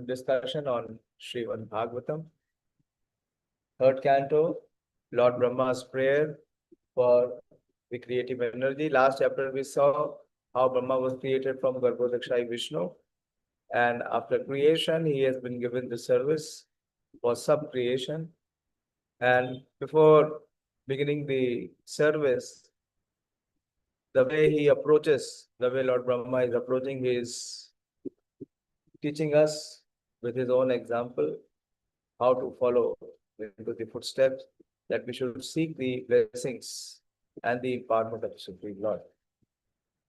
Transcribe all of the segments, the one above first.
discussion on Srimad Bhagavatam, third canto, Lord Brahma's prayer for the creative energy. Last chapter we saw how Brahma was created from Garbhodakshai Vishnu, and after creation he has been given the service for sub-creation. And before beginning the service, the way he approaches, the way Lord Brahma is approaching, he is teaching us with his own example how to follow into the footsteps, that we should seek the blessings and the empowerment of the Supreme Lord.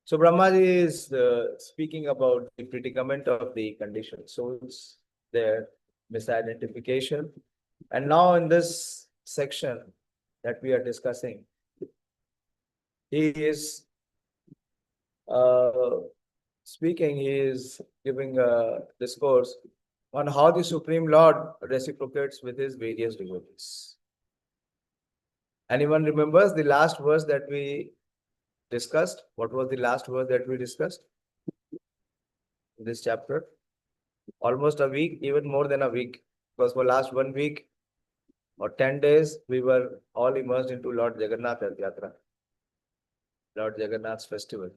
So Brahma is speaking about the predicament of the conditioned souls, their misidentification. And now in this section that we are discussing, he is speaking, he is giving a discourse on how the Supreme Lord reciprocates with his various devotees. Anyone remembers the last verse that we discussed? What was the last verse that we discussed in this chapter? Almost a week, even more than a week, because for last 1 week or 10 days, we were all immersed into Lord Jagannath Yatra, Lord Jagannath's festival.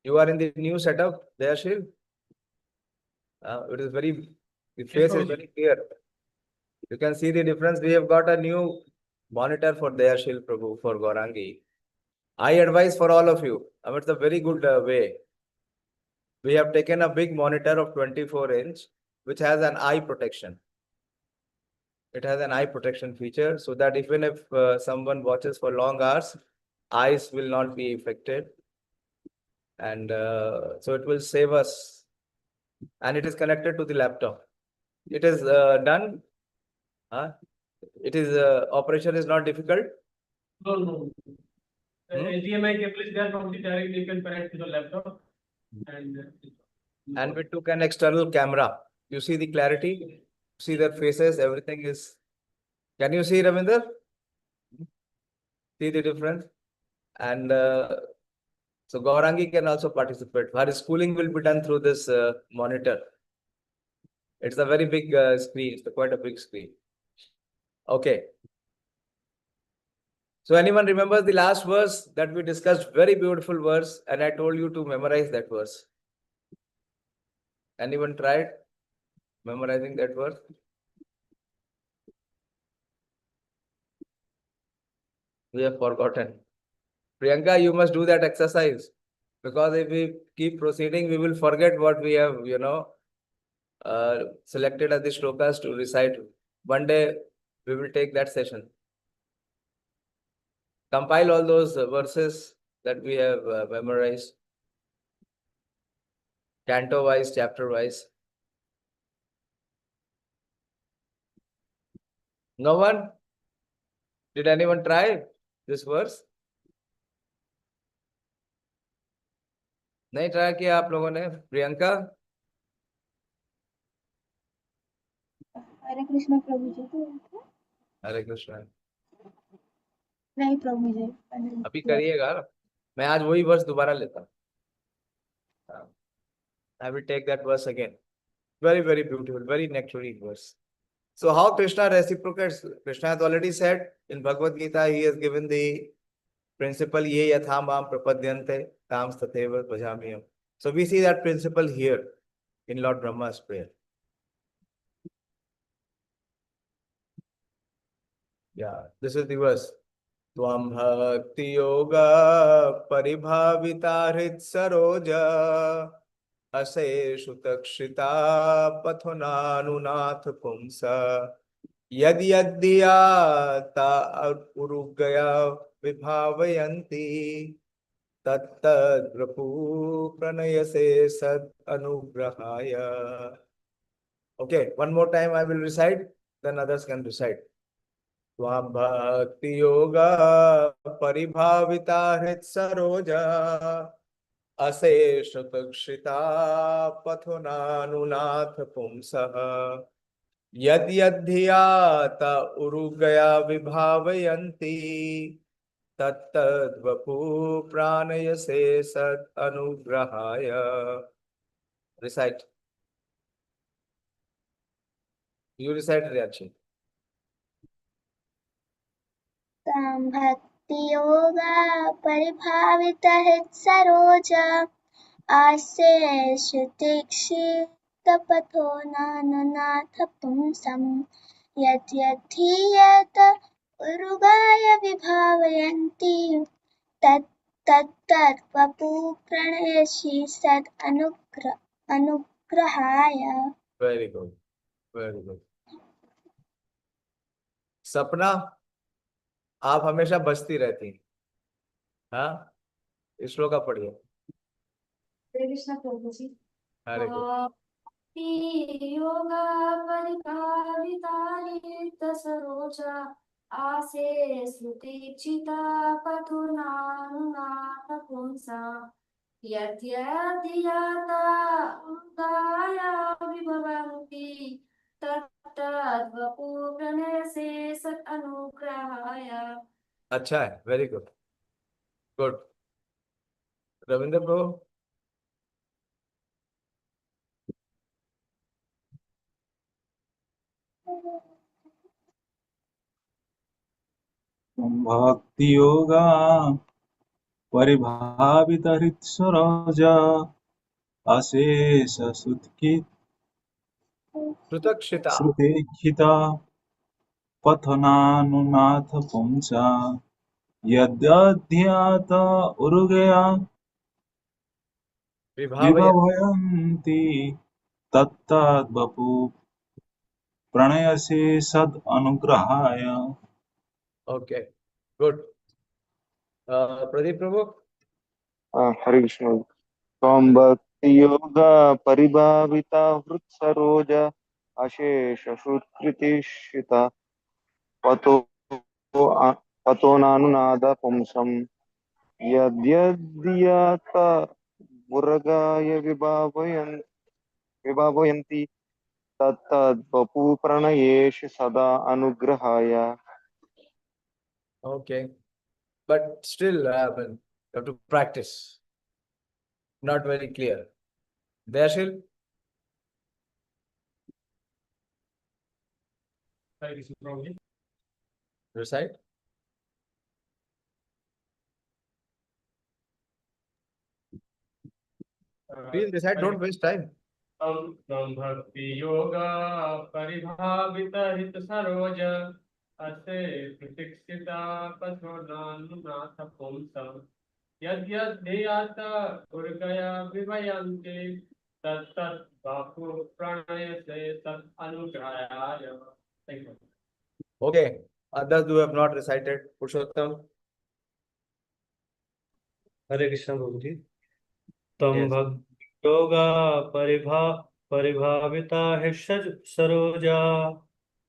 You are in the new setup, Dayashil? It is very, the face is very clear. You can see the difference. We have got a new monitor for Dayashil Prabhu, for Gaurangi. I advise for all of you. It's a very good way. We have taken a big monitor of 24-inch, which has an eye protection. It has an eye protection feature, so that even if someone watches for long hours, eyes will not be affected. And so it will save us. And it is connected to the laptop. It is done. It is operation is not difficult. No. HDMI cable is there from the direct, you can connect to the laptop. And we took an external camera. You see the clarity? See their faces, everything is. Can you see, Ravinder? See the difference? And so Gaurangi can also participate. Her schooling will be done through this monitor. It's a very big screen. It's quite a big screen. Okay. So anyone remembers the last verse that we discussed? Very beautiful verse, and I told you to memorize that verse. Anyone tried memorizing that verse? We have forgotten. Priyanka, you must do that exercise, because if we keep proceeding, we will forget what we have, selected as the shlokas to recite. One day we will take that session. Compile all those verses that we have memorized, canto wise, chapter wise. No one? Did anyone try this verse? नहीं try किया आप लोगों ने? प्रियंका? हरे कृष्ण प्रभु जी। हरे कृष्ण। नहीं प्रभु जी, अभी करिएगा। मैं आज वही वर्स दोबारा लेता। I will take that verse again. Very, very beautiful, very nectarine verse. So how Krishna reciprocates? Krishna has already said in Bhagavad Gita, he has given the principle, ye yatham mam prapadyante tam stateva bhajamiyam. So we see that principle here in Lord Brahma's prayer. Yeah, this is the verse. Tvam bhakti yoga paribhavita hrit saroja aseshu takshita pathonanunath pumsa yad yaddiyata urugaya vibhavayanti tattad prapu pranayase sad anugrahaya. Okay, one more time I will recite, then others can recite. Tvam bhakti yoga paribhavita hrit saroja asesha takshita pathonanunath pumsaha yad yaddhiyata urugaya vibhavayanti तत्तद्वपु प्राणयसे सद अनुग्रहाय. Recite. You recite, Riyachi. तां भक्तियोगा परिभावितहृत्सरोज आस्ये श्रुतिक्षितपथो नाथ पुंसं यद्यधीयत उरुगाय विभावयन्ति तत्तद्वपु प्रणयसि सद अनुग्रहाय. Very good. Very good. सपना, आप हमेशा बचती रहती हैं. हाँ, इस श्लोक का पढ़िए. हरे कृष्ण प्रभु जी. हरे कृष्ण. योगा परिपालितालित सरोजा आसे स्मृतिचिता पथुनानुनाथ पुंसा यद्यधियाता उदाया विभवन्ति तत्तद्वपु प्रणयसे सत् अनुग्रहाय. अच्छा है. Very good. गुड. रविंद्र प्रभु. भक्ति योगा परिभावित हृत्सरोज अशेष सुतक्षिता. श्रुतेक्षिता पथनानुनाथ पुंसा यद्यध्यात उरुगया विभावय. विभवयन्ति तत्तद्वपु प्रणयसे सद अनुग्रहाय. ओके. गुड. प्रदीप प्रभु. हरे कृष्ण. त्वं भक्ति योग परिभाविता हृत्सरोज अशेष श्रुतिक्षिता पतो नानुनाद पुंसं यद्यदीयत मुरगाय विभावयन्ति तत्तद्वपु प्रणयेषु सदा अनुग्रहाय. Okay. But still, you have to practice. Not very clear. Dashil. Hare Krishna Prabhu ji. Recite. Please recite. Don't waste time. तं भक्ति योगा परिभावित हित सरोज असे प्रतीक्षिता पथोनानुनाथ पुंसं यद्यधियात उर्गया विभयन्ति तत्तद्वपु प्रणयसे सत् अनुग्रहाय. Thank you. Okay. Others who have not recited. Purushottam. हरे कृष्ण प्रभु जी. तम Yes. भक्ति योगा परिभाविता है सरोजा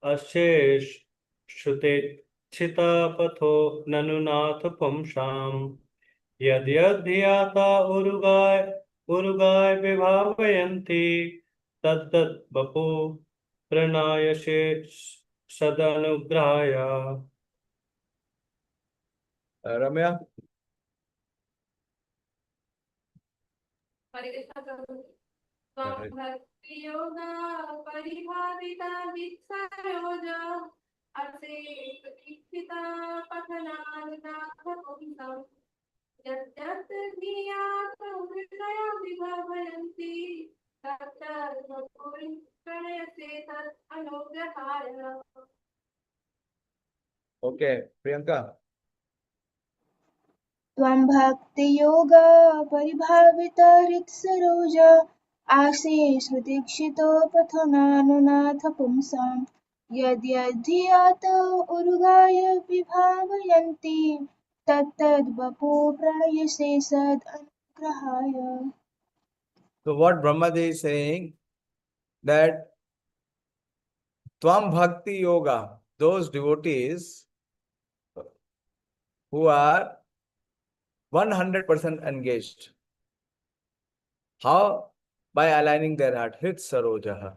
अशेष श्रुतेक्षिता पथो ननुनाथ पुंसाम यद्यधियाता उरुगाय विभावयन्ति तद्वपु प्रणयसे सदनुग्रहाय. Ramya. हरे कृष्ण प्रभु जी. त्वं भक्ति योगा परिभाविता वित्सरोज असे प्रतीक्षिता पथनानुनाथ पुंसं यद्यद्धियात उर्गया विभवयन्ति तत्तद्वपु प्रणयसे सत् अनुग्रहाय. Okay. Priyanka. त्वं भक्तियोगा परिभावितहृत्सरोज आसे सुदीक्षितो पथनानुनाथ पुंसां यद्यधियात उरुगाय विभावयन्ति तत्तद्वपु प्रणयसे सद अनुग्रहाय. So what Brahmaji is saying, that Tvam Bhakti Yoga, those devotees who are 100% engaged. How? By aligning their heart. Hrit Sarojaha.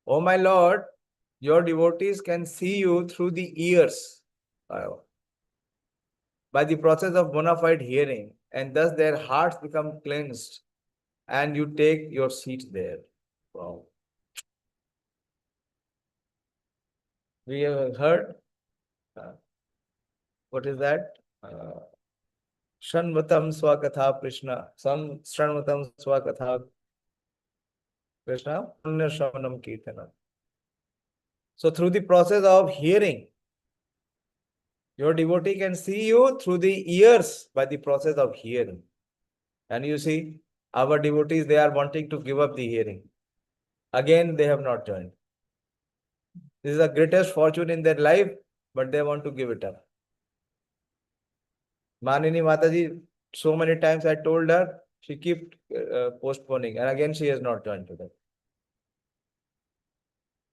Oh my Lord, your devotees can see you through the ears. by the process of bona fide hearing, and thus their hearts become cleansed, and you take your seat there. Wow. We have heard, what is that? Shanvatam Swakatha Krishna. Some Shanvatam Swakatha Krishna. Punya Shravanam Kirtanam. So through the process of hearing, your devotee can see you through the ears by the process of hearing. And you see, our devotees, they are wanting to give up the hearing. Again, they have not joined. This is the greatest fortune in their life, but they want to give it up. Manini Mataji, so many times I told her, she kept postponing, and again she has not joined today.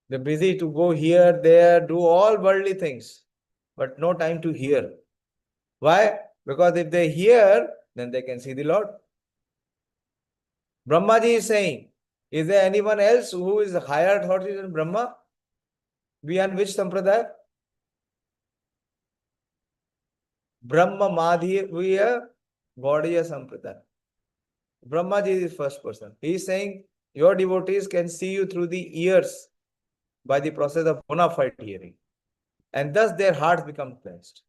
They're busy to go here, there, do all worldly things, but no time to hear. Why? Because if they hear, then they can see the Lord. Brahmaji is saying, is there anyone else who is higher authority than Brahma? Beyond which sampradaya? Brahma Madhya Gaudiya Sampradaya. Brahmaji is the first person. He is saying, your devotees can see you through the ears by the process of bona fide hearing. And thus their hearts become cleansed.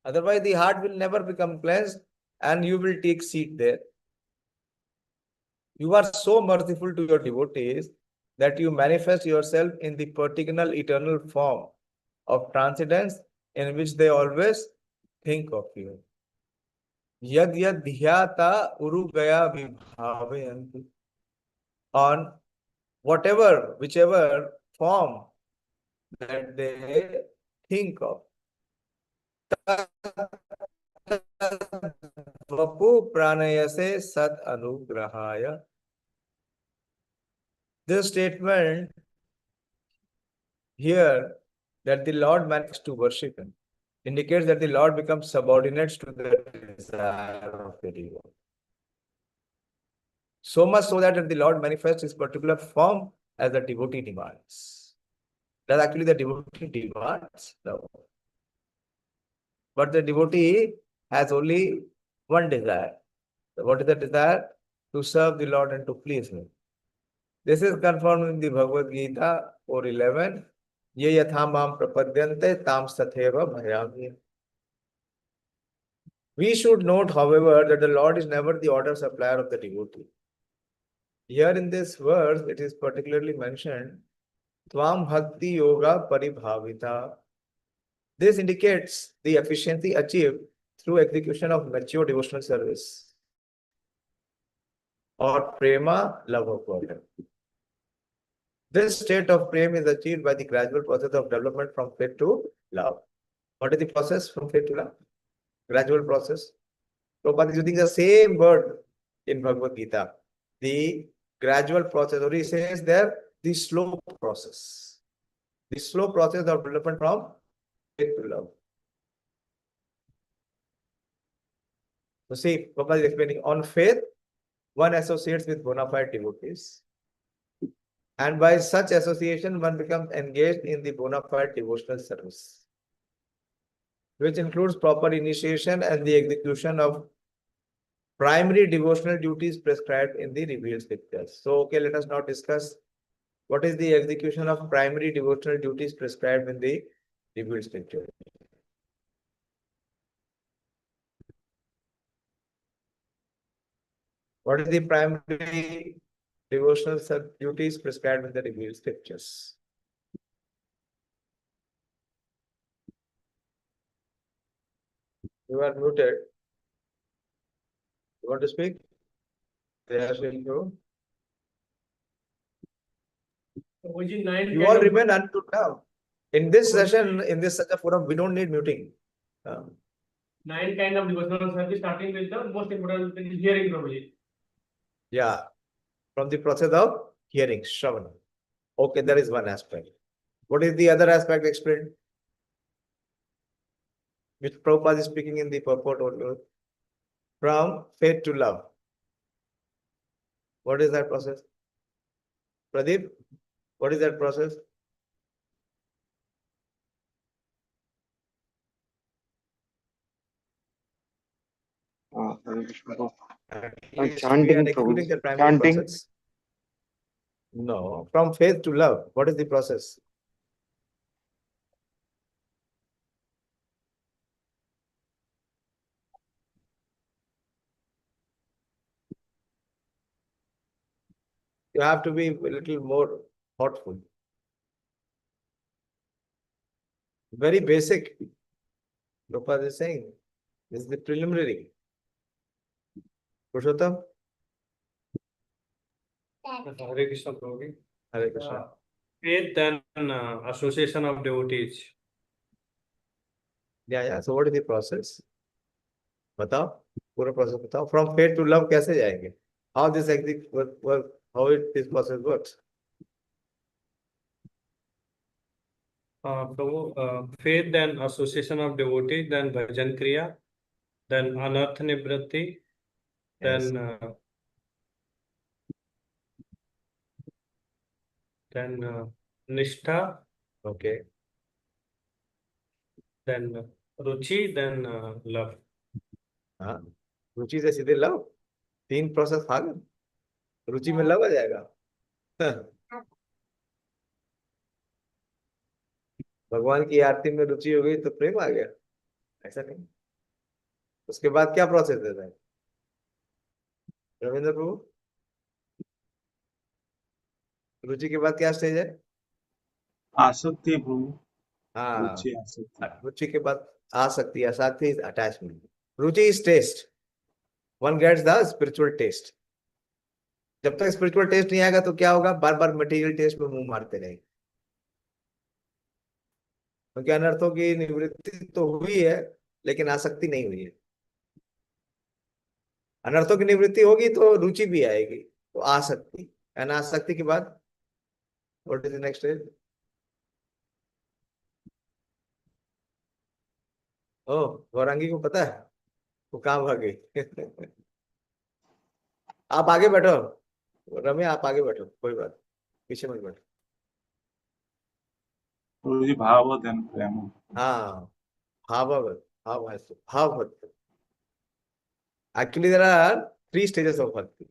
Otherwise, the heart will never become cleansed, and you will take seat there. You are so merciful to your devotees that you manifest yourself in the particular eternal form of transcendence in which they always think of you. Yad yad dhyata urugaya vibhavayanti. On whichever form that they think of. Vapu pranayase sad anugrahaya. This statement here, that the Lord managed to worship him, indicates that the Lord becomes subordinate to the desire of the devotee. So much so that the Lord manifests his particular form as the devotee demands. That actually the devotee demands. No. But the devotee has only one desire. So what is the desire? To serve the Lord and to please him. This is confirmed in the Bhagavad Gita 4:11. Ye yatha mam prapadyante tam satheva bhayami. We should note, however, that the Lord is never the order supplier of the devotee. Here in this verse, it is particularly mentioned, Tvam Bhakti Yoga Paribhavita. This indicates the efficiency achieved through execution of mature devotional service or prema, love of God. This state of prema is achieved by the gradual process of development from faith to love. What is the process from faith to love? Gradual process. Prabhupada is using the same word in Bhagavad Gita. The gradual process, or he says there, the slow process. The slow process of development from faith to love. So see, Prabhupada is explaining, on faith, one associates with bona fide devotees. And by such association, one becomes engaged in the bona fide devotional service, which includes proper initiation and the execution of primary devotional duties prescribed in the revealed scriptures. So, okay, let us now discuss what is the execution of primary devotional duties prescribed in the revealed scriptures. What is the primary devotional duties prescribed in the revealed scriptures? You are muted. You want to speak? They are saying you. Which is nine You kind all of- remain unmute now. In this session, in this such a forum, we don't need muting. 9 kind of devotional service, starting with the most important thing is hearing, Prabhuji. Yeah, from the process of hearing, Shravana. Okay, there is one aspect. What is the other aspect explained? Which Prabhupada is speaking in the purport also. From faith to love. What is that process? Pradeep, what is that process? Hare Krishna. At least we Chanting, are Prabhu. executing the primary Chanting. process. No, from faith to love. What is the process? You have to be a little more thoughtful. Very basic. Prabhupada is saying, this is the preliminary. Purushottam? Hare Krishna, Prabhu. Hare Krishna. Faith and association of devotees. Yeah. So what is the process? बताओ पूरा process बताओ. From faith to love कैसे जाएंगे? How this work, how this process works? Prabhu, faith, then association of devotees, then bhajan kriya, then anartha nivritti, Yes. then nishtha, Okay. then ruchi, then love. हाँ. रुचि से सीधे love. 3 process आ गए. रुचि में love आ जाएगा. भगवान की आरती में रुचि हो गई तो प्रेम आ गया. ऐसा नहीं. उसके बाद क्या प्रोसेस है? रविंद्र प्रभु, रुचि के बाद क्या स्टेज है? आसक्ति प्रभु। हाँ, रुचि आसक्ति। रुचि के बाद आसक्ति, आसक्ति इज अटैचमेंट. रुचि is taste. One gets the spiritual taste. जब तक स्पिरिचुअल टेस्ट नहीं आएगा तो क्या होगा? बार बार मटेरियल टेस्ट में मुंह मारते रहेंगे. क्योंकि अनर्थों की निवृत्ति तो हुई है लेकिन आसक्ति नहीं हुई है. अनर्थों की निवृत्ति होगी तो रुचि भी आएगी, तो आसक्ति. अनासक्ति के बाद what is the next stage? ओ, गौरांगी को पता है वो कहाँ भाग गई? आप आगे बैठो. रमे आप आगे बैठो, कोई बात, पीछे मत बैठो. प्रभु जी भाव देन प्रेम। हाँ, भाव है. भाव भक्ति. Actually, there are 3 stages of bhakti.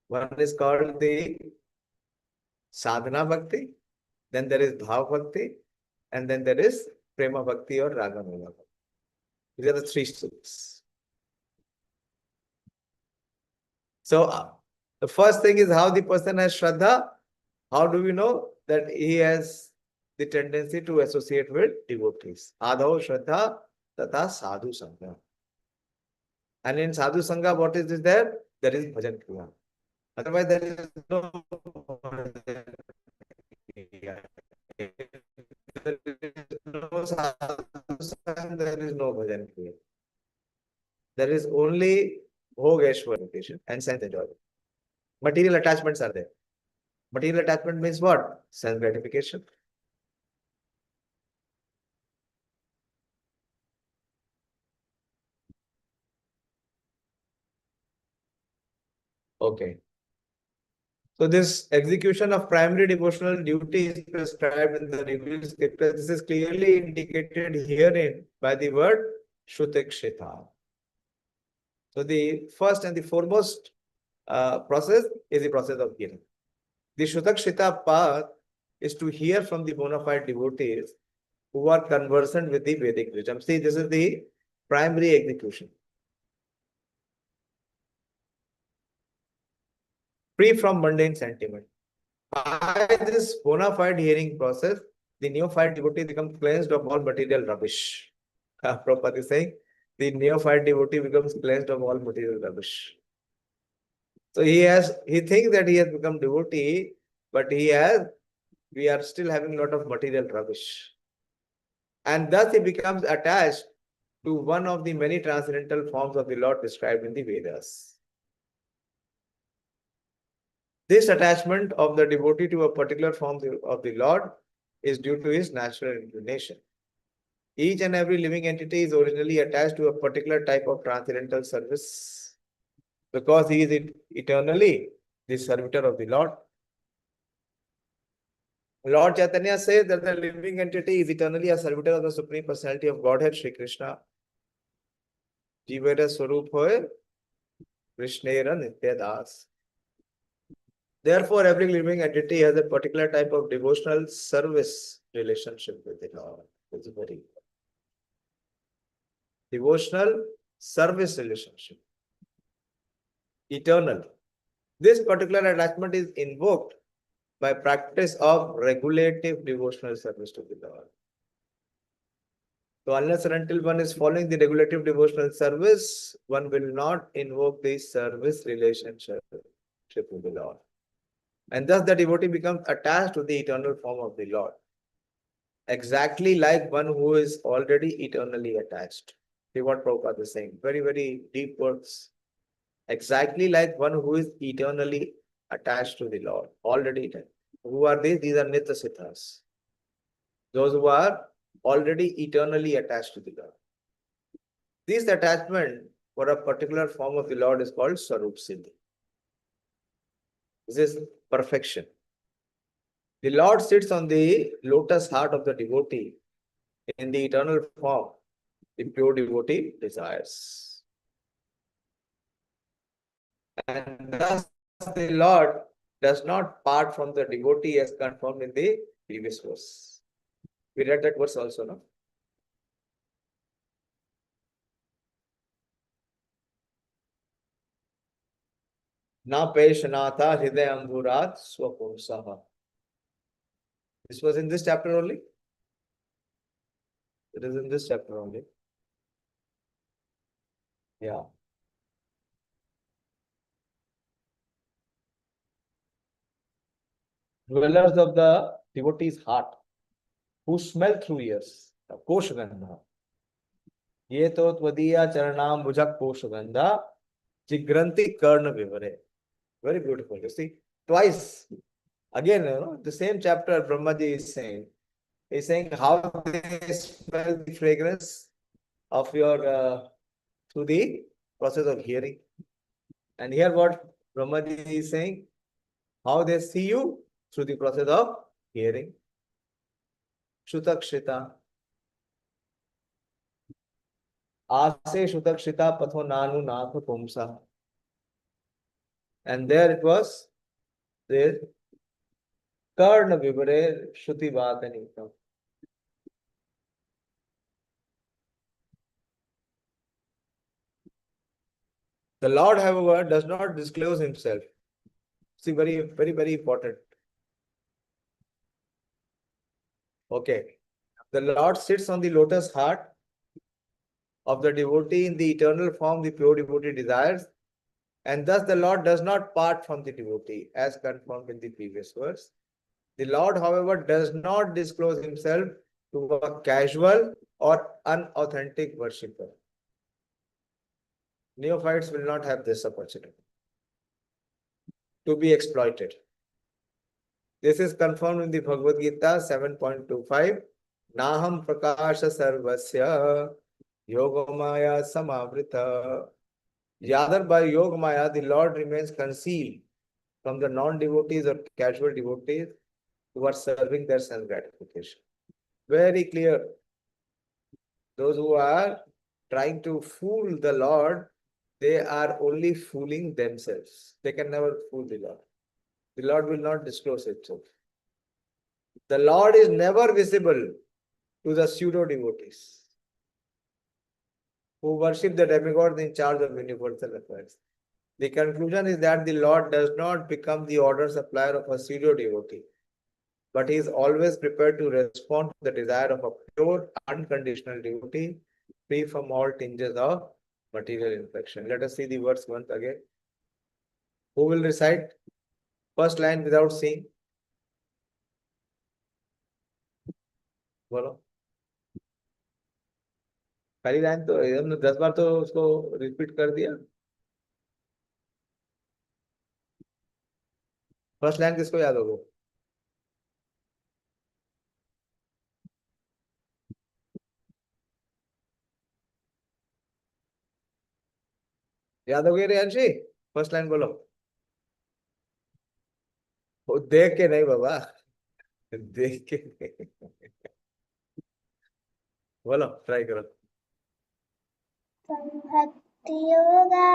One is called the sadhana bhakti, then there is bhav bhakti, and then there is prema bhakti or raga mula bhakti. These are the 3 stages. So, the first thing is how the person has Shraddha. How do we know that he has the tendency to associate with devotees? Adho Shraddha tata sadhu sangha. And in sadhu sangha, what is there? There is bhajan kriya. Otherwise, there is no bhajan kriya. There is no sadhu sangha, there is no bhajan kriya. There is only bhogeshwar meditation and sense enjoyment. Material attachments are there. Material attachment means what? Sense gratification. Okay. So this execution of primary devotional duty is prescribed in the revealed scripture. This is clearly indicated herein by the word Shrutikshita. So the first and the foremost process is the process of hearing. The Shrutakshita path is to hear from the bona fide devotees who are conversant with the Vedic wisdom. See, this is the primary execution. Free from mundane sentiment. By this bona fide hearing process, the neophyte devotee becomes cleansed of all material rubbish. Prabhupada is saying, the neophyte devotee becomes cleansed of all material rubbish. So he thinks that he has become devotee, but we are still having a lot of material rubbish. And thus he becomes attached to one of the many transcendental forms of the Lord described in the Vedas. This attachment of the devotee to a particular form of the Lord is due to his natural inclination. Each and every living entity is originally attached to a particular type of transcendental service because he is eternally the servitor of the Lord. Lord Chaitanya says that the living entity is eternally a servitor of the Supreme Personality of Godhead, Shri Krishna. जीवेर स्वरूप होए कृष्णेर नित्य दास. Therefore, every living entity has a particular type of devotional service relationship with the Lord. It's very important. Devotional service relationship. Eternal. This particular attachment is invoked by practice of regulative devotional service to the Lord. So unless and until one is following the regulative devotional service, one will not invoke the service relationship with the Lord. And thus the devotee becomes attached to the eternal form of the Lord. Exactly like one who is already eternally attached. See what Prabhupada is saying. Very, very deep words. Exactly like one who is eternally attached to the Lord. Already attached. Who are these? These are Nitya Siddhas. Those who are already eternally attached to the Lord. This attachment for a particular form of the Lord is called Swarup Siddhi. This is perfection. The Lord sits on the lotus heart of the devotee in the eternal form the pure devotee desires. And thus the Lord does not part from the devotee as confirmed in the previous verse. We read that verse also, no? Na peshanata hridaya amburat swapumsaha. This was in this chapter only? It is in this chapter only. Yeah. Dwellers of the devotee's heart, who smell through ears, Koshagandha. Ye to tvadiya charanam bhujak Koshagandha, Jigranti Karna Vivare. Very beautiful. You see, twice. Again, the same chapter Brahmaji is saying. He's saying how they smell the fragrance of your through the process of hearing. And here what Brahmaji is saying, how they see you through the process of hearing. Shutakshita. Ase Shutakshita Patho Nanu Natha Pumsa. And there it was, there Karna Vivare Shruti Vatanikam. The Lord, however, does not disclose himself. See, very, very, very important. Okay. The Lord sits on the lotus heart of the devotee in the eternal form the pure devotee desires, and thus the Lord does not part from the devotee, as confirmed in the previous verse. The Lord, however, does not disclose himself to a casual or unauthentic worshipper. Neophytes will not have this opportunity to be exploited. This is confirmed in the Bhagavad Gita 7.25. Naham prakasha sarvasya yogamaya samavrita. Rather, by yogamaya, the Lord remains concealed from the non-devotees or casual devotees who are serving their sense gratification. Very clear. Those who are trying to fool the Lord, they are only fooling themselves. They can never fool the Lord. The Lord will not disclose himself. The Lord is never visible to the pseudo-devotees who worship the demigods in charge of universal affairs. The conclusion is that the Lord does not become the order supplier of a pseudo-devotee, but he is always prepared to respond to the desire of a pure, unconditional devotee, free from all tinges of material infection. Let us see the verse once again. Who will recite first line without seeing? बोलो. पहली line तो हमने 10 बार तो उसको repeat कर दिया. First line किसको याद होगा? याद हो गई रियांशी? फर्स्ट लाइन बोलो. वो देख के नहीं बाबा, देख के नहीं. बोलो, ट्राई करो. भक्ति योगा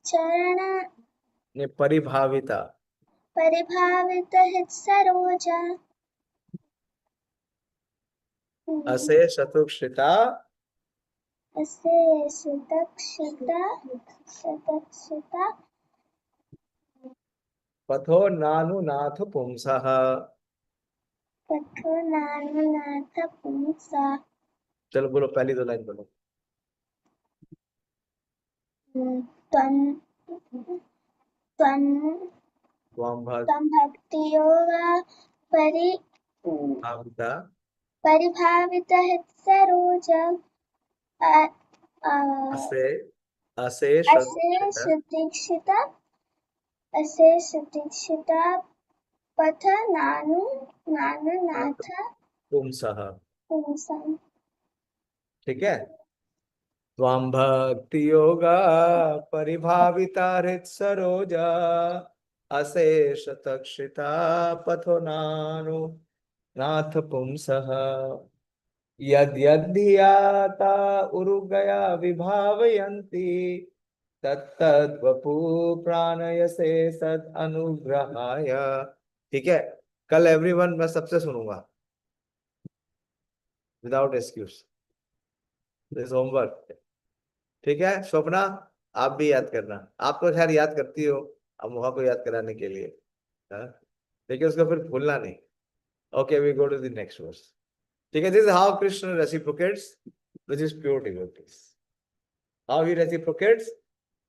चरण ने परिभाविता परिभावित हित सरोजा असे शतुक्षिता असे शतक्षिता पथो नानुनाथ पुंसः। पठो नानुनाथ पुंसा चलो बोलो, पहली दो लाइन बोलो। त्वं त्वं त्वं त्वं भक्ति योगा भाविता परिभावित हित सरोजा असे असे सुदीक्षिता पथ नानुनाथ पुंसः। पुंसा ठीक है। त्वं भक्ति योगा परिभाविता हृत् सरोजा अशेष तक्षिता पथो नानु नाथ पुंसः। यद्यद्धियाता उरुगया विभावयन्ति तत्तद्वपु प्राणयसे सद अनुग्रहाय। ठीक है, कल एवरीवन मैं सबसे सुनूंगा विदाउट एक्सक्यूज, दिस होमवर्क। ठीक है स्वप्ना, आप भी याद करना। आप तो खैर याद करती हो, अब मोहा को याद कराने के लिए, हाँ? लेकिन उसको फिर भूलना नहीं। Okay, we go to the next verse. ठीक है, this is how Krishna reciprocates which is pure devotees. How he reciprocates,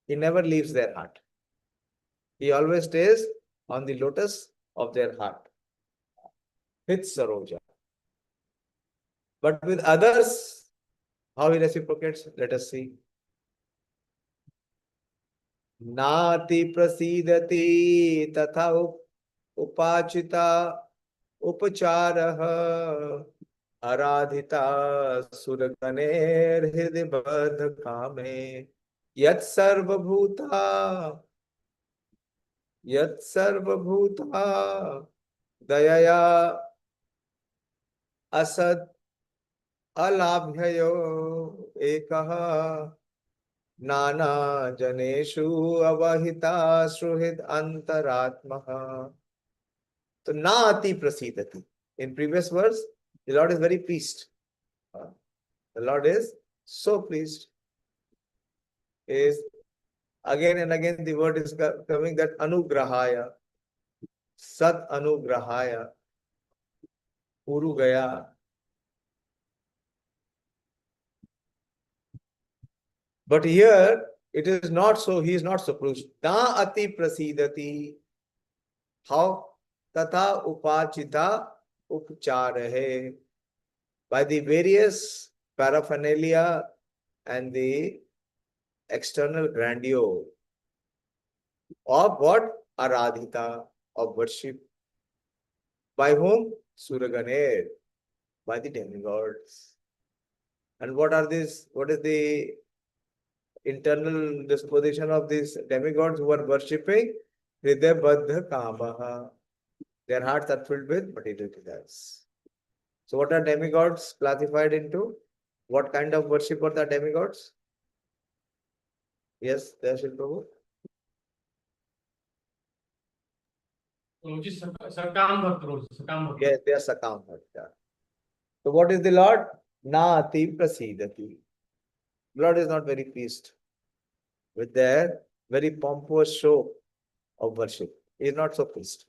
he never leaves their heart, he always stays on the lotus of their heart, with saroja. But with others, how he reciprocates, let us see. नाति प्रसीदति तथा उपाचिता उपचारः आराधिता सुरगणैर्हृदय बद्ध कामे यत्सर्वभूता दयया असद अलाभ्ययो एकः नाना जनेषु अवहिता सुहृद अंतरात्मः। तो ना अति प्रसीदति, in previous verse the Lord is very pleased, the Lord is so pleased, is again and again the word is coming that anugrahaya, sat anugrahaya, uru gaya. But here it is not so, he is not so pleased. Na ati prasidati, how? Tata upachita upcharahe, by the various paraphernalia and the external grandeur of what? Aradhita, of worship. By whom? Suraganer, by the demigods. And what are these? What is the internal disposition of these demigods who are worshipping? Hridaya Baddha Kamaha. Their hearts are filled with material desires. So what are demigods classified into? What kind of worship are the demigods? Yes, Dayashil Prabhu. Sakam Bhakt. Yes, they are Sakam Bhakta. So what is the Lord? Naati prasidati. Lord is not very pleased with their very pompous show of worship. He is not so pleased.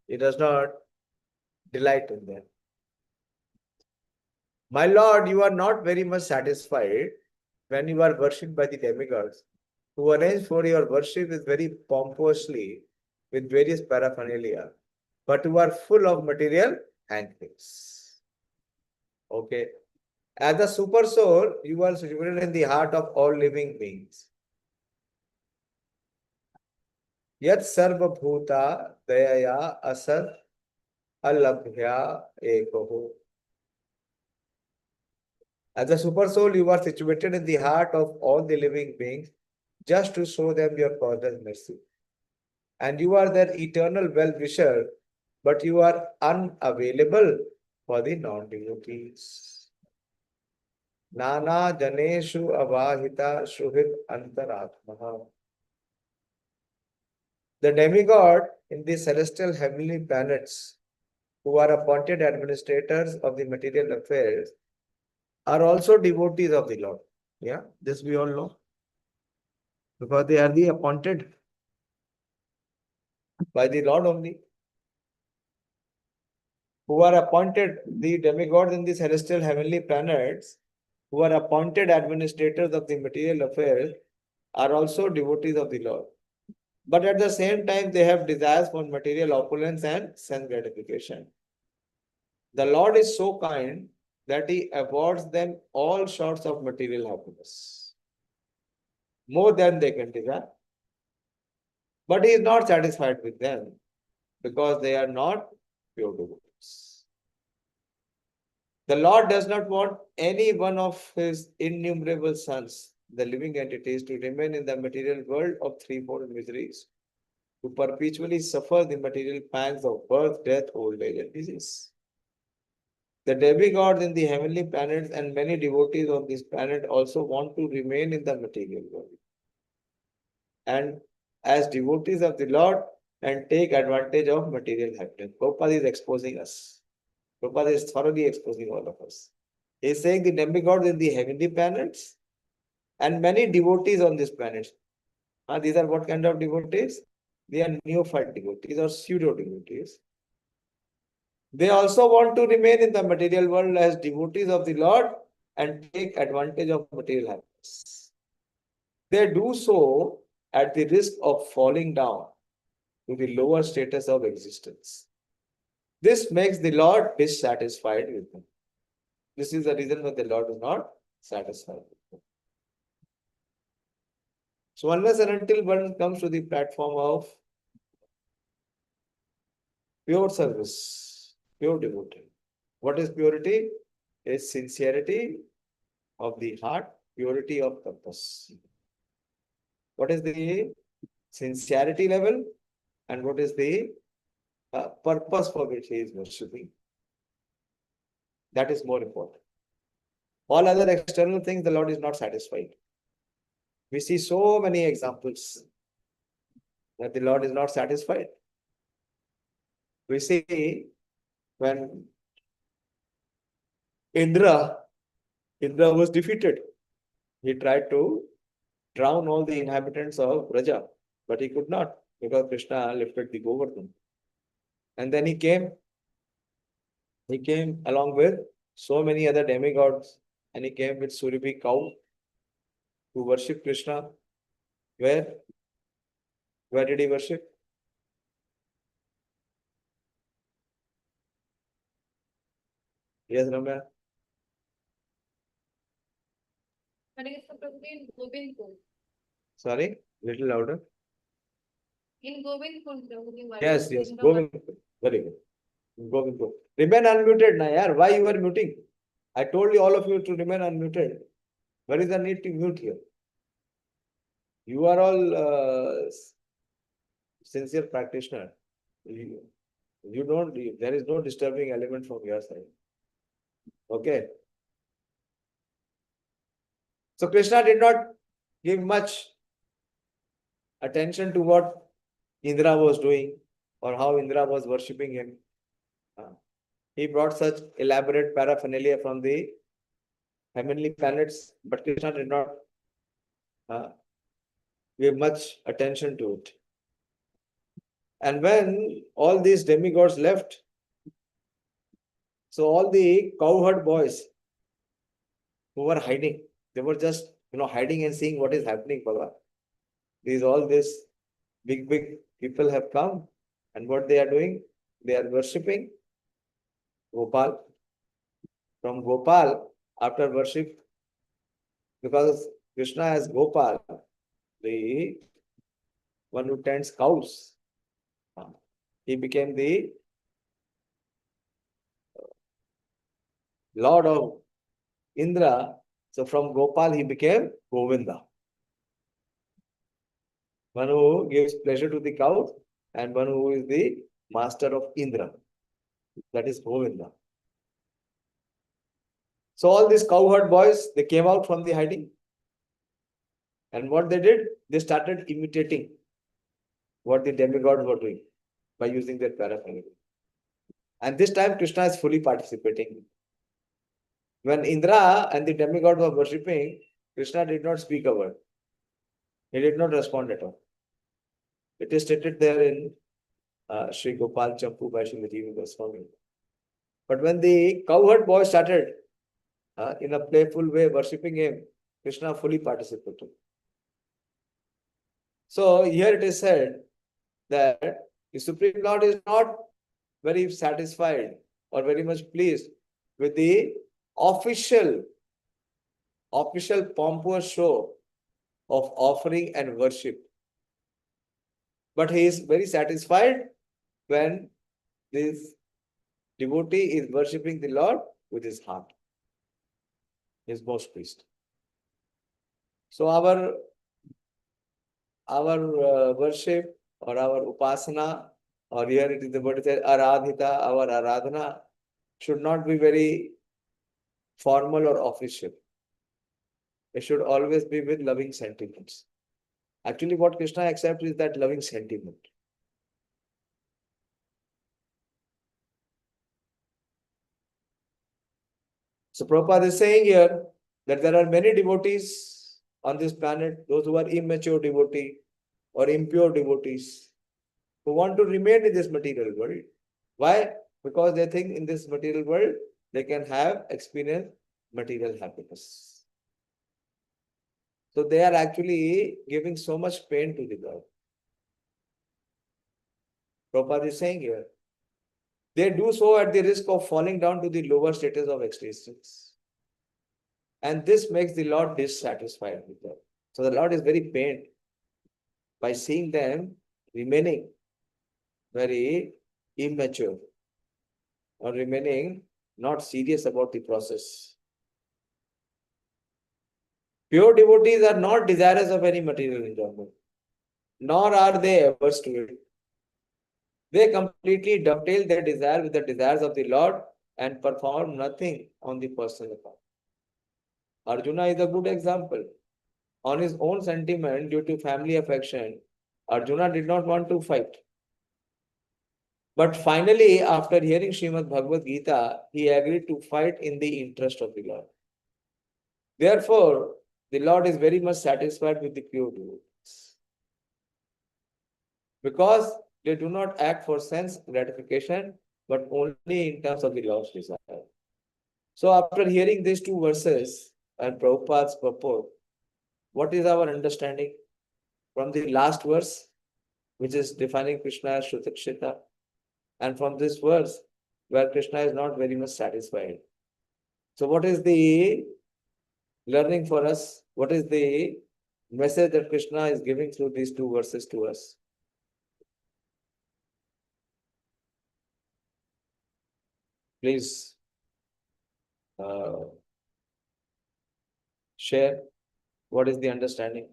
He does not delight in them. My Lord, you are not very much satisfied when you are worshipped by the demigods, who arrange for your worship is very pompously with various paraphernalia, but who are full of material hankerings. Okay. As a super soul, you are situated in the heart of all living beings. Yat sarva bhuta dayaya asad alabhya ekoho. As a super soul, you are situated in the heart of all the living beings just to show them your causeless mercy. And you are their eternal well-wisher but you are unavailable for the non-devotees. Nana janeshu avahita shuhit antaratmaha. The demigod in the celestial heavenly planets, who are appointed administrators of the material affairs, are also devotees of the Lord. Yeah, this we all know. Because they are the appointed by the Lord only. Who are appointed, the demigods in the celestial heavenly planets, who are appointed administrators of the material affairs, are also devotees of the Lord. But at the same time, they have desires for material opulence and sense gratification. The Lord is so kind that He awards them all sorts of material happiness, more than they can desire. But He is not satisfied with them because they are not pure devotees. The Lord does not want any one of His innumerable sons, the living entities, to remain in the material world of threefold miseries, to perpetually suffer the material pangs of birth, death, old age, and disease. The demigods in the heavenly planets and many devotees on this planet also want to remain in the material world, and as devotees of the Lord, and take advantage of material happiness. Prabhupada is exposing us. Prabhupada is thoroughly exposing all of us. He is saying the demigods in the heavenly planets and many devotees on this planet. These are what kind of devotees? They are neophyte devotees or pseudo devotees. They also want to remain in the material world as devotees of the Lord and take advantage of material happiness. They do so at the risk of falling down to the lower status of existence. This makes the Lord dissatisfied with them. This is the reason why the Lord is not satisfied with them. So unless and until one comes to the platform of pure service, pure devotee. What is purity? Is sincerity of the heart, purity of purpose. What is the sincerity level and what is the purpose for which he is worshipping? That is more important. All other external things, the Lord is not satisfied. We see so many examples that the Lord is not satisfied. We see when Indra was defeated. He tried to drown all the inhabitants of Raja, but he could not because Krishna lifted the Govardhan. And then he came along with so many other demigods, and he came with Surabhi cow to worship Krishna. Where? Where did he worship? Yes, Ramya. I think it's supposed to be in Govindpur. Sorry, little louder. In Govindpur, Yes, Govindpur. Very good. Govindpur. Remain unmuted, na yaar. Why you are muting? I told you all of you to remain unmuted. What is the need to mute here? You are all sincere practitioner. You don't. There is no disturbing element from your side. Okay. So Krishna did not give much attention to what Indra was doing or how Indra was worshipping him. He brought such elaborate paraphernalia from the heavenly planets, but Krishna did not give much attention to it. And when all these demigods left, so all the cowherd boys who were hiding, they were just hiding and seeing what is happening, Baba. All these big people have come, and what they are doing? They are worshipping Gopal. From Gopal, after worship, because Krishna as Gopal, the one who tends cows, he became the Lord of Indra. So from Gopal, he became Govinda, one who gives pleasure to the cows and one who is the master of Indra. That is Govinda. So all these cowherd boys, they came out from the hiding. And what they did, they started imitating what the demigods were doing by using their paraphernalia. And this time Krishna is fully participating. When Indra and the demigod were worshipping, Krishna did not speak a word. He did not respond at all. It is stated there in Sri Gopal Champu by Srimati Jiva Goswami. But when the cowherd boy started in a playful way worshipping him, Krishna fully participated. So here it is said that the Supreme Lord is not very satisfied or very much pleased with the official pompous show of offering and worship. But he is very satisfied when this devotee is worshipping the Lord with his heart. He is most pleased. So our worship or our upasana, or here it is the word says aradhita, our aradhana should not be very formal or official. It should always be with loving sentiments. Actually, what Krishna accepts is that loving sentiment. So Prabhupada is saying here that there are many devotees on this planet, those who are immature devotees or impure devotees, who want to remain in this material world. Why? Because they think in this material world they can experience material happiness. So they are actually giving so much pain to the Lord. Prabhupada is saying here, they do so at the risk of falling down to the lower status of existence. And this makes the Lord dissatisfied with them. So the Lord is very pained by seeing them remaining very immature or remaining not serious about the process. Pure devotees are not desirous of any material enjoyment, nor are they averse to it. They completely dovetail their desire with the desires of the Lord and perform nothing on the personal account. Arjuna is a good example. On his own sentiment, due to family affection, Arjuna did not want to fight. But finally, after hearing Srimad Bhagavad Gita, he agreed to fight in the interest of the Lord. Therefore, the Lord is very much satisfied with the pure devotees, because they do not act for sense gratification, but only in terms of the Lord's desire. So after hearing these two verses and Prabhupada's purport, what is our understanding from the last verse, which is defining Krishna as Shrutakshita, and from this verse where Krishna is not very much satisfied? So what is the learning for us? What is the message that Krishna is giving through these two verses to us? Please share what is the understanding.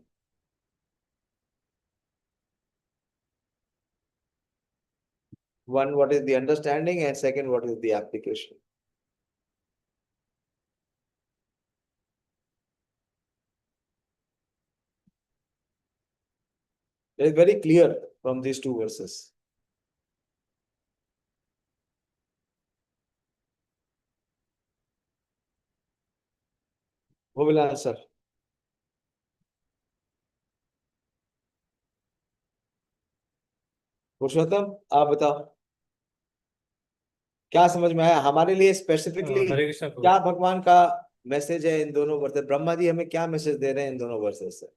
One, what is the understanding, and second, what is the application? It is very clear from these two verses. Who will answer? पुरुषोत्तम, आप बताओ क्या समझ में आया हमारे लिए specifically? हरे कृष्ण प्रभु। क्या भगवान का मैसेज है इन दोनों वर्सेस? ब्रह्मा जी हमें क्या मैसेज दे रहे हैं इन दोनों वर्सेस से?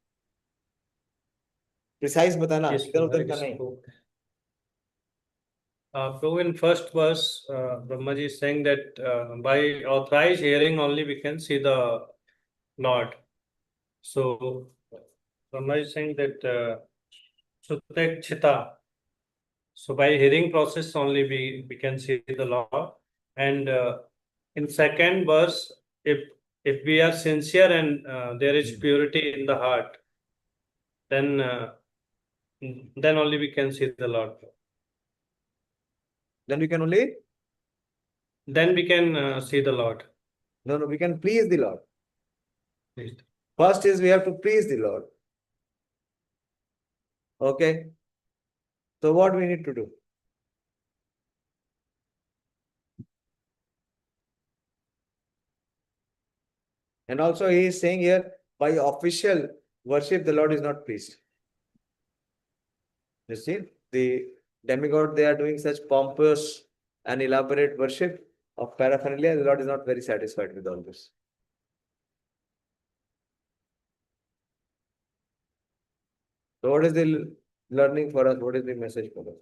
प्रिसाइज बताना, Yes, इधर उधर Hare का Krishna नहीं. Prabhu. Prabhu, in first verse, Brahmaji is saying that by authorized hearing only we can see the Lord. So Brahmaji is saying that Sutakshita. So by hearing process only we can see the Lord. And in second verse, if we are sincere and there is purity in the heart, then only we can see the Lord. Then we can only, Then we can see the Lord. no, we can please the Lord. Please. First is we have to please the Lord. Okay. So what we need to do? And also he is saying here, by official worship, the Lord is not pleased. You see, the demigod, they are doing such pompous and elaborate worship of paraphernalia. The Lord is not very satisfied with all this. So what is the learning for us? What is the message for us?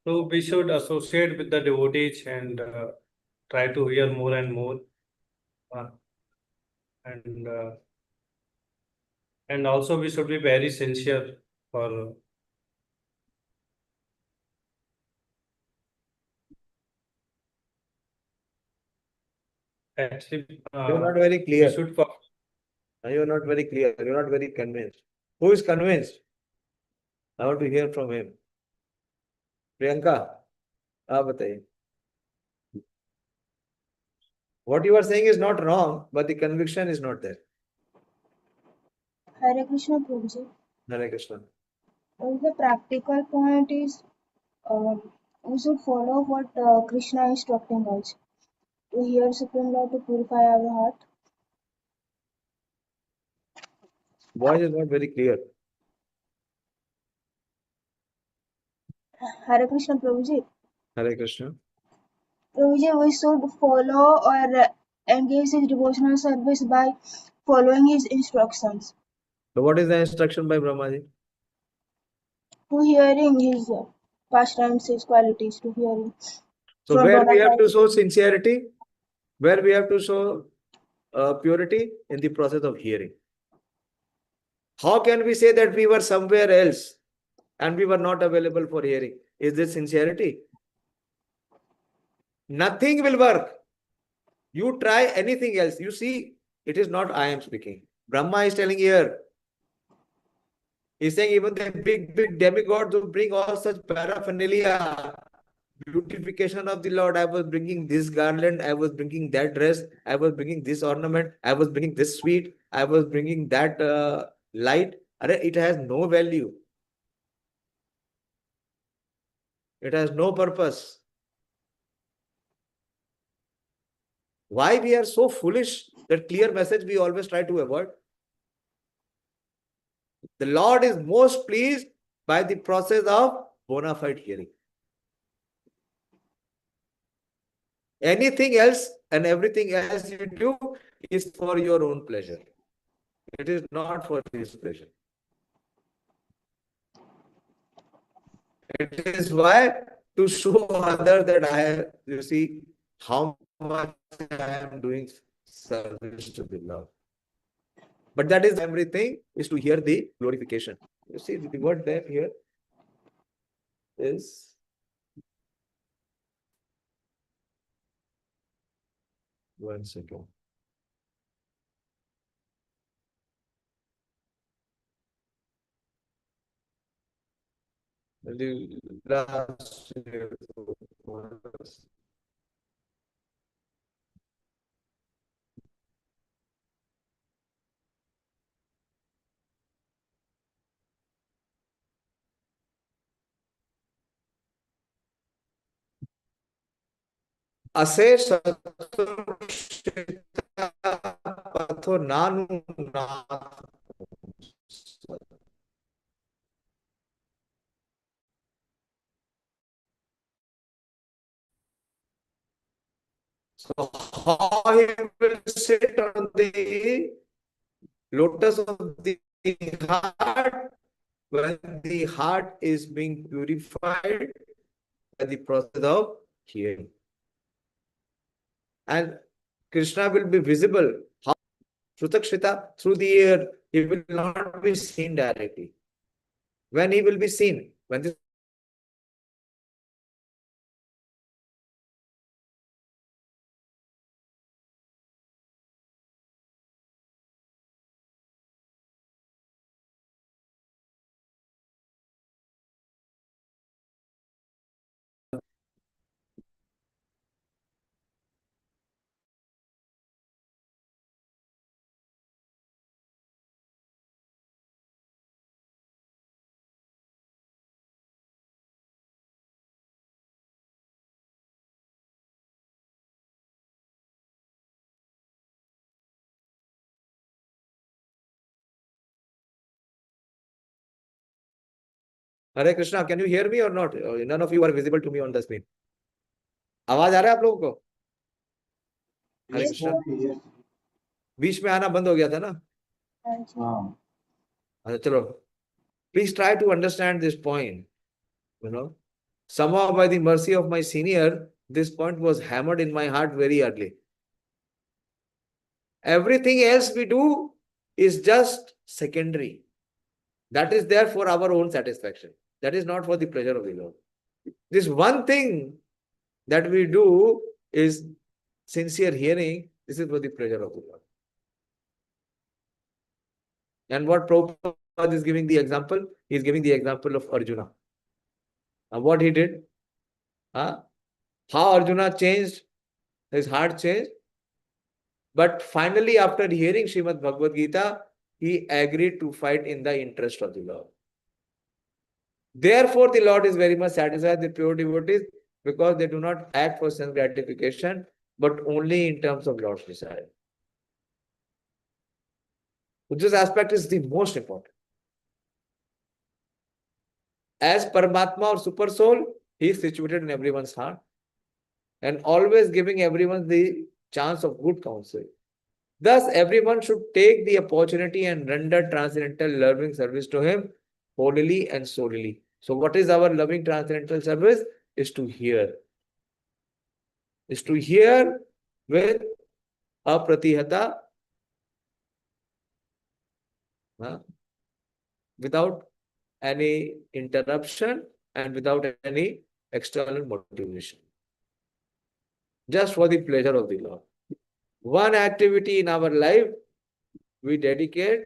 So we should associate with the devotees and try to hear more and more. Uh, and uh, and also we should be very sincere for actually You're not very we clear. should You're not very clear. You're not very convinced. Who is convinced? I want to hear from him. Priyanka, आप बताइए. What you are saying is not wrong, but the conviction is not there. Hare Krishna Prabhuji. Hare Krishna. The practical point is we should follow what Krishna is instructing us. To hear Supreme Lord to purify our heart. Voice is not very clear. Hare Krishna Prabhuji. Hare Krishna. Prabhuji, we should follow or engage in devotional service by following his instructions. So what is the instruction by Brahmaji? To hearing his pastimes, his qualities, to hearing. So From where we have Bonaparte. to show sincerity, where we have to show purity in the process of hearing. How can we say that we were somewhere else and we were not available for hearing? Is this sincerity? Nothing will work. You try anything else. You see, it is not I am speaking. Brahma is telling here. He's saying even the big demigods who bring all such paraphernalia, beautification of the Lord. I was bringing this garland, I was bringing that dress, I was bringing this ornament, I was bringing this sweet, I was bringing that light. It has no value. It has no purpose. Why we are so foolish? That clear message we always try to avoid. The Lord is most pleased by the process of bona fide hearing. Anything else and everything else you do is for your own pleasure. It is not for his pleasure. It is why to show others that you see how much I am doing service to the Lord. But that is everything is to hear the glorification. You see the word there here is one second. The last असे पथो नानु So how he will sit on the lotus of the heart when the heart is being purified by the process of hearing. And Krishna will be visible. How? Shrutakshita, through the ear, he will not be seen directly. When he will be seen, when this Hare Krishna, can you hear me or not? None of you are visible to me on the screen. आवाज आ रहा है आप लोगों को? हरे Yes, Krishna. sir. बीच में आना बंद हो गया था ना? हाँ जी। हाँ अच्छा चलो. Please try to understand this point. You know, somehow by the mercy of my senior, this point was hammered in my heart very early. Everything else we do is just secondary. That is there for our own satisfaction. That is not for the pleasure of the Lord. This one thing that we do is sincere hearing. This is for the pleasure of the Lord. And what Prabhupada is giving the example, he is giving the example of Arjuna. And what he did, how Arjuna changed, his heart changed. But finally, after hearing Srimad Bhagavad Gita, he agreed to fight in the interest of the Lord. Therefore, the Lord is very much satisfied with pure devotees because they do not act for sense gratification, but only in terms of Lord's desire. So this aspect is the most important. As Paramatma or Super Soul, he is situated in everyone's heart and always giving everyone the chance of good counsel. Thus, everyone should take the opportunity and render transcendental loving service to him wholly and solely. So, what is our loving transcendental service? Is to hear. Is to hear with apratihata, without any interruption and without any external motivation. Just for the pleasure of the Lord. One activity in our life we dedicate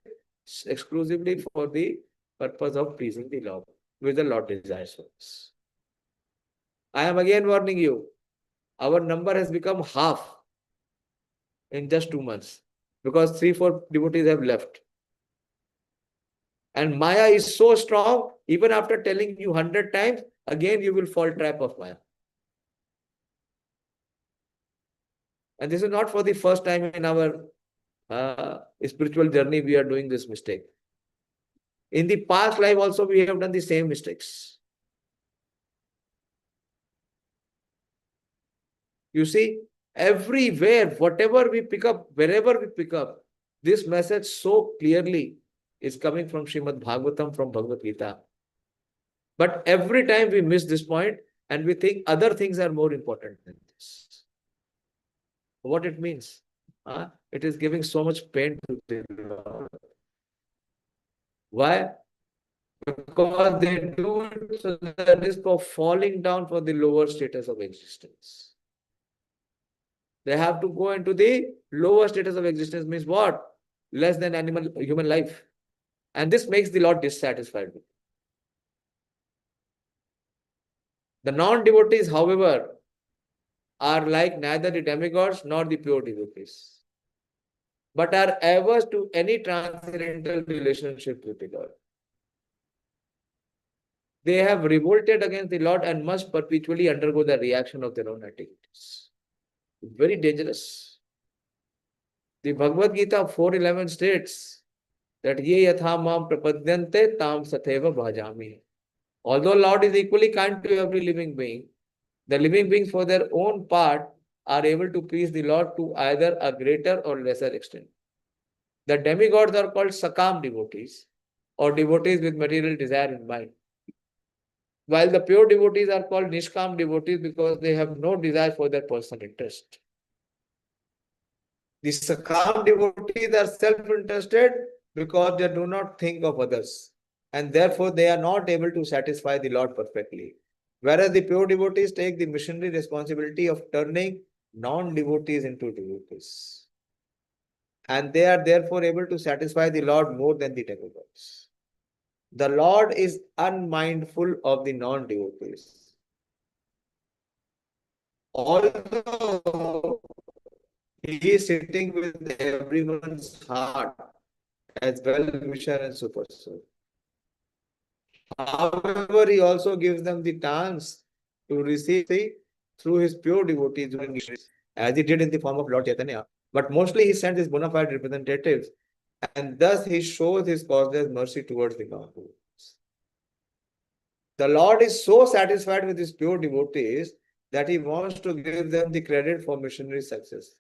exclusively for the purpose of pleasing the Lord, which the Lord desires for us. I am again warning you, our number has become half in just 2 months because 3-4 devotees have left. And Maya is so strong, even after telling you 100 times, again you will fall trap of Maya. And this is not for the first time in our spiritual journey we are doing this mistake. In the past life also we have done the same mistakes. You see, everywhere, whatever we pick up, wherever we pick up, this message so clearly is coming from Srimad Bhagavatam, from Bhagavad Gita. But every time we miss this point and we think other things are more important than this. What it means? It is giving so much pain to the Lord. Why? Because they do it so that the risk of falling down for the lower status of existence. They have to go into the lower status of existence, means what? Less than human life. And this makes the Lord dissatisfied with. The non-devotees, however, are like neither the demigods nor the pure devotees, but are averse to any transcendental relationship with the Lord. They have revolted against the Lord and must perpetually undergo the reaction of their own activities. Very dangerous. The Bhagavad Gita 4:11 states that ye yatha mam prapadyante tam satheva bhajami. Although Lord is equally kind to every living being, the living beings for their own part are able to please the Lord to either a greater or lesser extent. The demigods are called sakam devotees or devotees with material desire in mind, while the pure devotees are called nishkam devotees because they have no desire for their personal interest. The sakam devotees are self-interested because they do not think of others, and therefore they are not able to satisfy the Lord perfectly. Whereas the pure devotees take the missionary responsibility of turning non-devotees into devotees. And they are therefore able to satisfy the Lord more than the demigods. The Lord is unmindful of the non-devotees. Although he is sitting with everyone's heart as well as Vishnu and Super Soul. However, he also gives them the chance to receive through his pure devotees during his, as he did in the form of Lord Chaitanya. But mostly he sent his bona fide representatives, and thus he shows his causeless mercy towards the non-devotees. The Lord is so satisfied with his pure devotees that he wants to give them the credit for missionary success.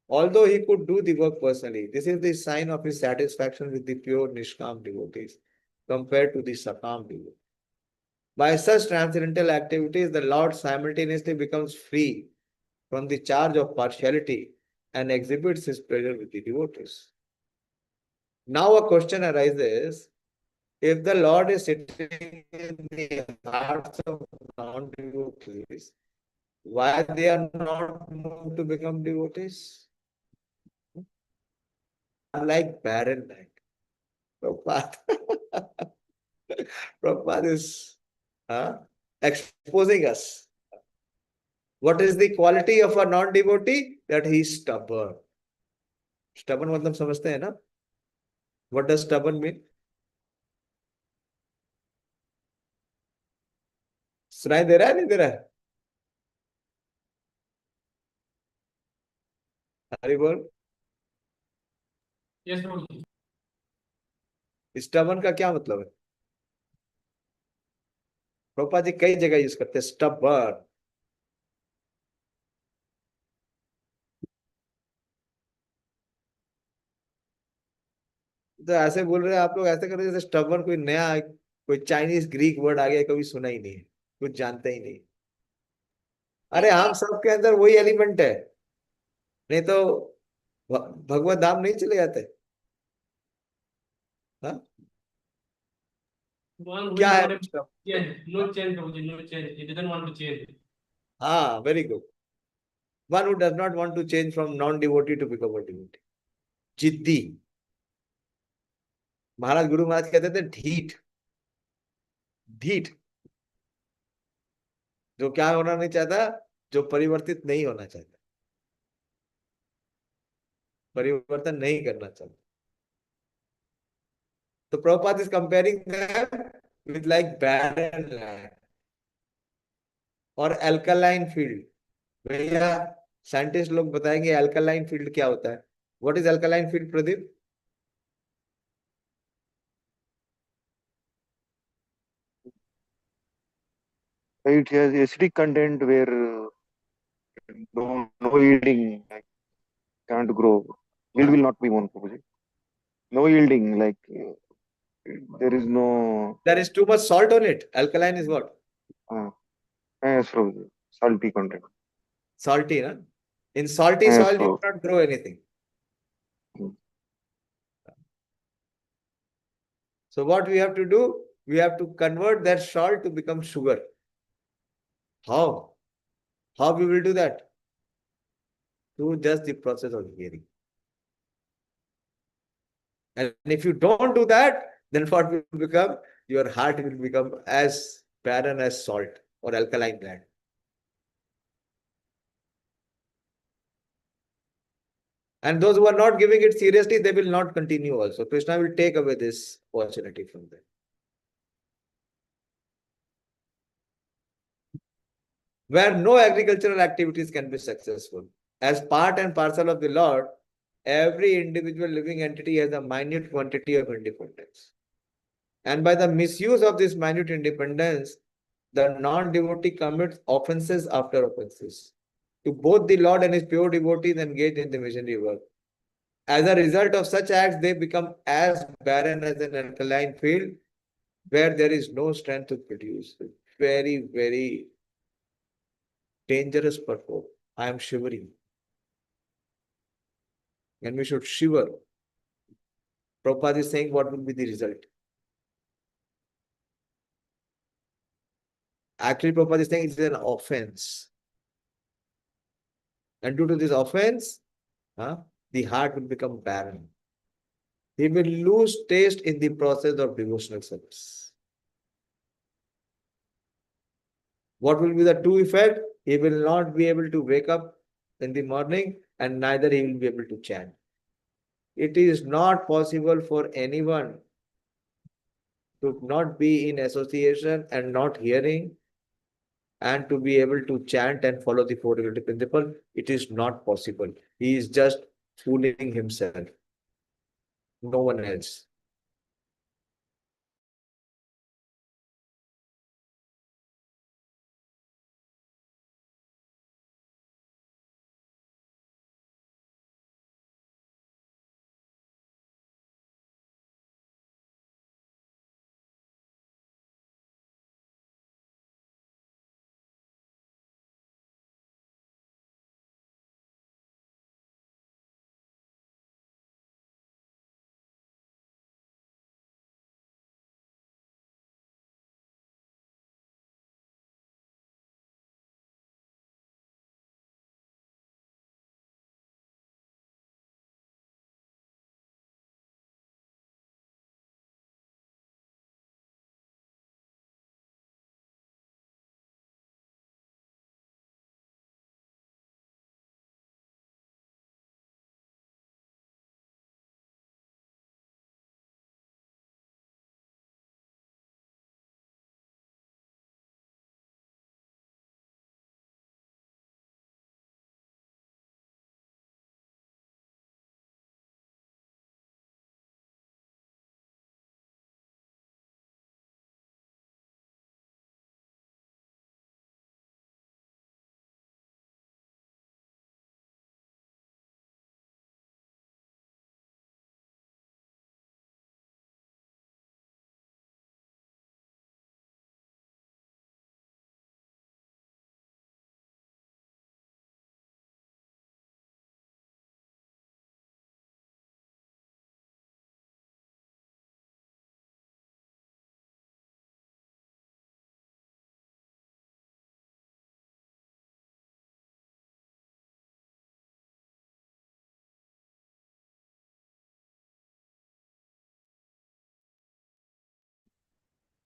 Although he could do the work personally, this is the sign of his satisfaction with the pure Nishkam devotees compared to the Sakam devotees. By such transcendental activities, the Lord simultaneously becomes free from the charge of partiality and exhibits his pleasure with the devotees. Now a question arises, if the Lord is sitting in the hearts of non-devotees, why they are not moved to become devotees? Like barren land. Prabhupada. Prabhupada is exposing us. What is the quality of a non-devotee? That he is stubborn. Stubborn मतलब समझते हैं ना? What does stubborn mean? सुनाई दे रहा है नहीं दे रहा है? हरि बोल. Yes, Prabhuji. स्टबन का क्या मतलब है? प्रभुपाद जी कई जगह यूज करते हैं स्टबन. तो ऐसे बोल रहे हैं आप लोग, ऐसे कर रहे हैं जैसे स्टबन कोई नया कोई चाइनीज ग्रीक वर्ड आ गया, कभी सुना ही नहीं, कुछ जानते ही नहीं. अरे हम सबके अंदर वही एलिमेंट है, नहीं तो भगवत धाम नहीं चले जाते. हाँ One who क्या is है? not able to change. No change, Prabhuji, no change. He doesn't want to change. हाँ, very good. One who does not want to change from non-devotee to become a devotee. जिद्दी. महाराज गुरु महाराज कहते थे ढीठ. ढीठ जो क्या होना नहीं चाहता, जो परिवर्तित नहीं होना चाहता, परिवर्तन नहीं करना चाहता. तो Prabhupada is comparing them with like barren land और alkaline field. भैया साइंटिस्ट लोग बताएंगे alkaline field क्या होता है. What is alkaline field, Pradeep? It has acidic content where no yielding, like, can't grow. Yield will not be one, Prabhuji. No yielding, like there is no. There is too much salt on it. Alkaline is what? Yes, Prabhuji. Salty content. Salty, na? In salty Yes, soil, you Prabhu. cannot grow anything. So what we have to do? We have to convert that salt to become sugar. How? How we will do that? Through just the process of hearing. And if you don't do that, then what will become? Your heart will become as barren as salt or alkaline land. And those who are not giving it seriously, they will not continue also. Krishna will take away this opportunity from them. Where no agricultural activities can be successful. As part and parcel of the Lord, every individual living entity has a minute quantity of independence. And by the misuse of this minute independence, the non-devotee commits offenses after offenses to both the Lord and his pure devotees engaged in the missionary work. As a result of such acts, they become as barren as an alkaline field where there is no strength to produce. Very, very dangerous purport. I am shivering. And we should shiver. Prabhupada is saying what will be the result. Actually, Prabhupada is saying it is an offense. And due to this offense, the heart will become barren. He will lose taste in the process of devotional service. What will be the true effect? He will not be able to wake up in the morning and neither he will be able to chant. It is not possible for anyone to not be in association and not hearing and to be able to chant and follow the Four Reality Principle. It is not possible. He is just fooling himself. No one else.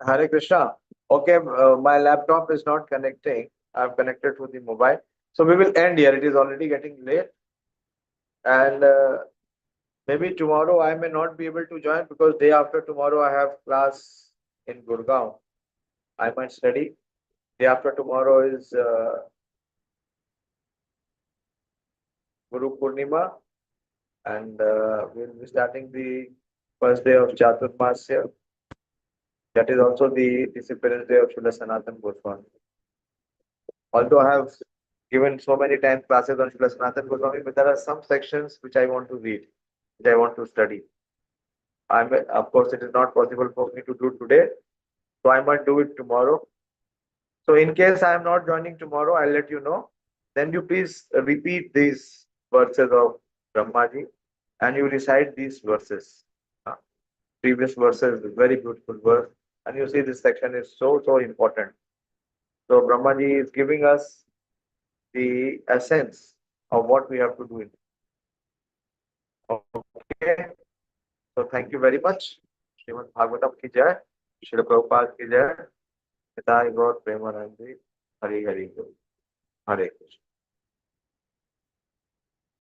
Hare Krishna. Okay, my laptop is not connecting. I've connected to the mobile. So we will end here. It is already getting late. And maybe tomorrow I may not be able to join because day after tomorrow I have class in Gurgaon. I might study. Day after tomorrow is Guru Purnima, and we'll be starting the first day of Chaturmasya. That is also the disappearance day of Srila Sanatana Goswami. Although I have given so many times classes on Srila Sanatana Goswami, but there are some sections which I want to read, which I want to study. Of course, it is not possible for me to do today, so I might do it tomorrow. So in case I am not joining tomorrow, I'll let you know. Then you please repeat these verses of Brahmaji and you recite these verses. Previous verses, very beautiful verse. And you see this section is so important. So Brahmaji is giving us the essence of what we have to do. Okay. So thank you very much. Srimad Bhagavatam ki jai. Srila Prabhupada ki jai. Nitai Gaur Premanandi. Hare Hare Hare Krishna.